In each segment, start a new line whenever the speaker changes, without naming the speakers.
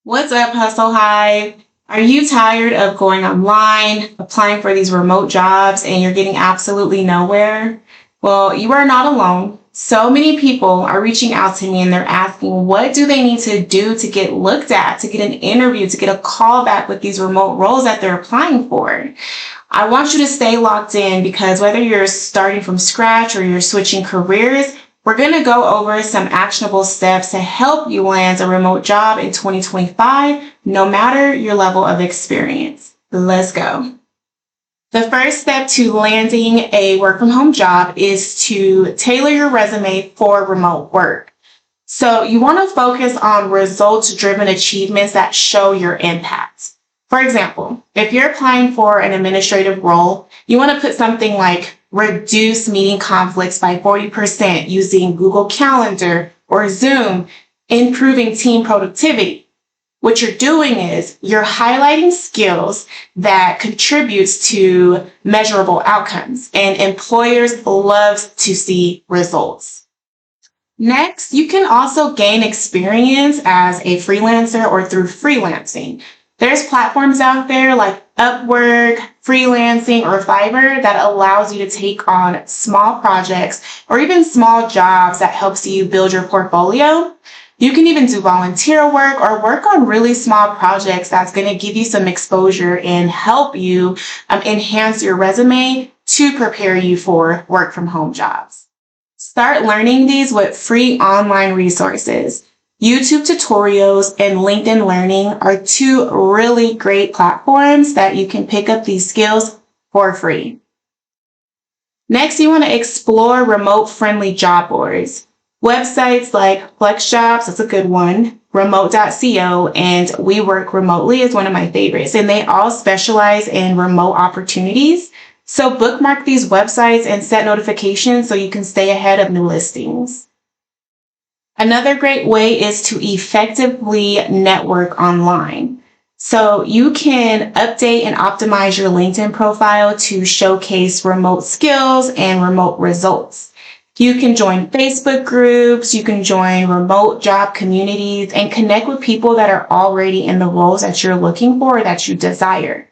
What's up, Hustle Hive? Are you tired of going online, applying for these remote jobs, and you're getting absolutely nowhere? Well, you are not alone. So many people are reaching out to me and they're asking, what do they need to do to get looked at, to get an interview, to get a call back with these remote roles that they're applying for? I want you to stay locked in because whether you're starting from scratch or you're switching careers, we're going to go over some actionable steps to help you land a remote job in 2025, no matter your level of experience. Let's go. The first step to landing a work from home job is to tailor your resume for remote work. So you want to focus on results-driven achievements that show your impact. For example, if you're applying for an administrative role, you want to put something like reduce meeting conflicts by 40% using Google Calendar or Zoom, improving team productivity. What you're doing is you're highlighting skills that contributes to measurable outcomes, and employers love to see results. Next, you can also gain experience as a freelancer or through freelancing. There's platforms out there like Upwork, Freelancing, or Fiverr that allows you to take on small projects or even small jobs that helps you build your portfolio. You can even do volunteer work or work on really small projects that's going to give you some exposure and help you enhance your resume to prepare you for work from home jobs. Start learning these with free online resources. YouTube tutorials and LinkedIn Learning are two really great platforms that you can pick up these skills for free. Next, you want to explore remote-friendly job boards. Websites like FlexJobs, that's a good one, remote.co, and We Work Remotely is one of my favorites, and they all specialize in remote opportunities. So bookmark these websites and set notifications so you can stay ahead of new listings. Another great way is to effectively network online. So you can update and optimize your LinkedIn profile to showcase remote skills and remote results. You can join Facebook groups, you can join remote job communities, and connect with people that are already in the roles that you're looking for or that you desire.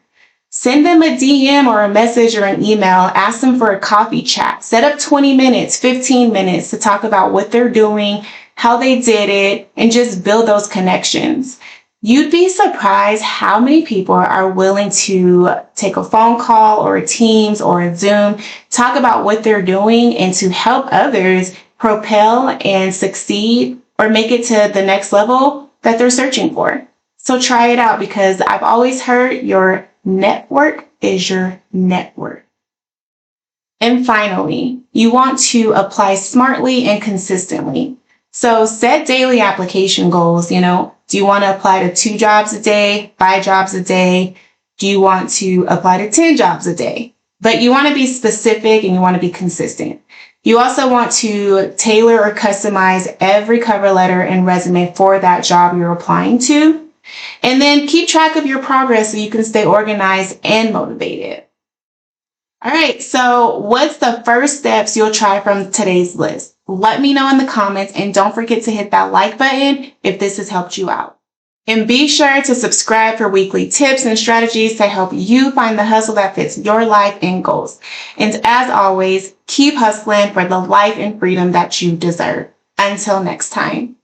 Send them a DM or a message or an email. Ask them for a coffee chat. Set up 20 minutes, 15 minutes to talk about what they're doing, how they did it, and just build those connections. You'd be surprised how many people are willing to take a phone call or a Teams or a Zoom, talk about what they're doing, and to help others propel and succeed or make it to the next level that they're searching for. So try it out because I've always heard your network is your net worth. And finally, you want to apply smartly and consistently. So set daily application goals. Do you want to apply to 2 jobs a day, 5 jobs a day? Do you want to apply to 10 jobs a day? But you want to be specific and you want to be consistent. You also want to tailor or customize every cover letter and resume for that job you're applying to. And then keep track of your progress so you can stay organized and motivated. All right, so what's the first steps you'll try from today's list? Let me know in the comments, and don't forget to hit that like button if this has helped you out. And be sure to subscribe for weekly tips and strategies to help you find the hustle that fits your life and goals. And as always, keep hustling for the life and freedom that you deserve. Until next time.